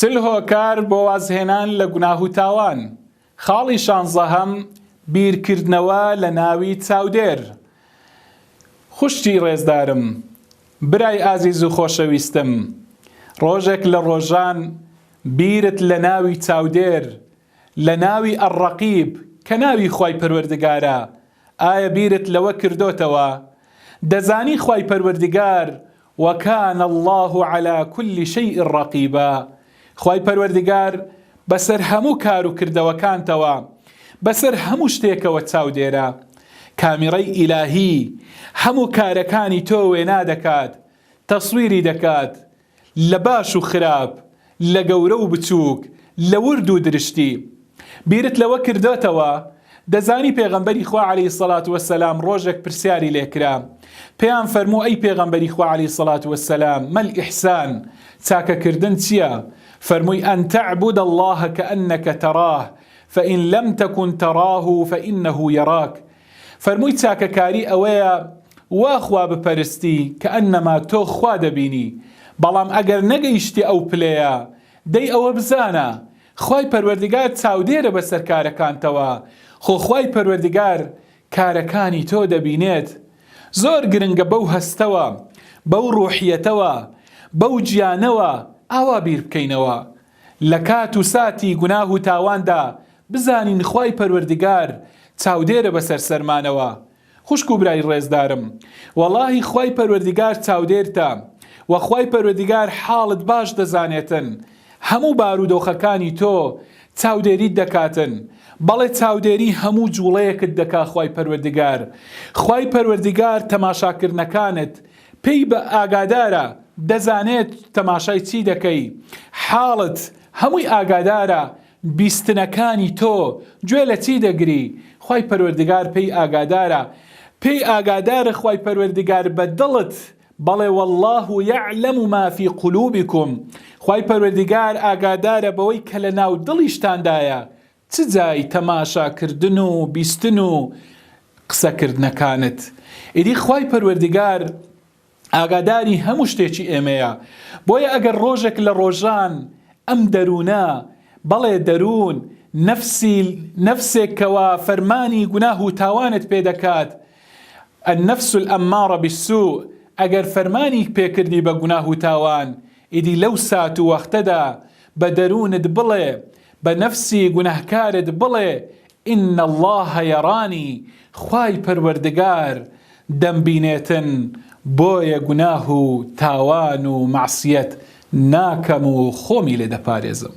چل هۆکار بۆ وازهێنان لە گوناه و تاوان. خاڵی 16 بیرکردنەوە لە ناوی چاودێر. خوشتی ڕێزدارم، برای ئازیز و خۆشەویستم، ڕۆژێک لە ڕۆژان بیرت لە ناوی چاودێر، لە ناوی ئەڕەقیب کە ناوی خوای پەروەردگارە، ئایا بیرت لەوە کردوتەوە؟ دەزانی خوای پەروەردگار وەکان الله على كل شيء رقيبا، خوای پەروەردگار بەسەر هەموو کار و کردەوەکانتەوە، بەسەر هەموو شتێکەوە چاودێرە. کامیڕەی ئیلاهی هەموو کارەکانی تۆ وێنا دەکات، تەسویری دەکات، لە باش و خراپ، لە گەورە و بچووک، لە ورد و درشتی. بیرت لەوە کردوتەوە؟ دەزانی پێغەمبەری خوا عەلەیهی سەڵات وەسەلام ڕۆژێک پرسیاری لێکرا، پێیان فەرموو ئەی پێغەمبەری خوا عەلەیهی سەڵات وەسەلام مەل ئیحسان، چاکەکردن چییە؟ فەرمووی ئەن تەعبود الله کەئەنەکە تەراه فإن لم تكن تراه فإنه يراك. فەرمووی چاکەکاری ئەوەیە وا خوا بپەرستی کە ئەنەما تۆ خوا دەبینی، بەڵام ئەگەر نەگەیشتی ئەو پلەیە دەی ئەوە بزانە خوای پەروەردگار چاودێرە بەسەر کارەکانتەوە، خۆ خوای پەروەردگار کارەکانی تۆ دەبینێت. زۆر گرنگە بەو هەستەوە، بەو ڕوحیەتەوە، بەو گیانەوە ئاوا بیر بکەینەوە. لە کات و ساتی گوناه و تاواندا بزانین خوای پەروەردگار چاودێرە بەسەر سەرمانەوە. خوشک و برای ڕێزدارم، وەڵاهی خوای پەروەردگار چاودێرتە و خوای پەروەردگار حاڵت باش دەزانێتن. هەموو بارودۆخەکانی تۆ چاودێریت دەکاتن، بەڵێ چاودێری هەموو جوڵەیەکت دەکا خوای پەروەردگار. خوای پەروەردگار تەماشاکردنەکانت پێی بە ئاگادارە، دەزانێت تەماشای چی دەکەی، حاڵت هەمووی ئاگادارە، بیستنەکانی تۆ گوێ لە چی دەگری، خوای پەروەردگار پێی ئاگادارە. پێی ئاگادارە خوای پەروەردگار بە دڵت، بەڵێ والله يعلم ما في قلوبكم، خوای پەروەردگار ئاگادارە بەوەی کە لە ناو دڵیشتاندایە، چ جای تەماشاکردن و بیستن و قسەکردنەکانت. ئیدی خوای پەروەردگار ئاگاداری هەموو شتێکی ئێمەیە. بۆیە ئەگەر ڕۆژێک لە ڕۆژان ئەم دەروونە، بەڵێ دەروون نەفسێکەوە فەرمانی گوناه و تاوانت پێ دەکات، النەفس الئەمارە بالسوء، ئەگەر فەرمانی پێکردی بە گوناه و تاوان، ئیدی لەو سات و وەختەدا بە دەروونت بڵێ، بە نەفسی گوناهکارت بڵێ ئین الله یەرانی، خوای پەروەردگار دەمبینێتن، بۆیە گوناه و تاوان و مەعسیەت ناکەم و خۆمی لێ دەپارێزم.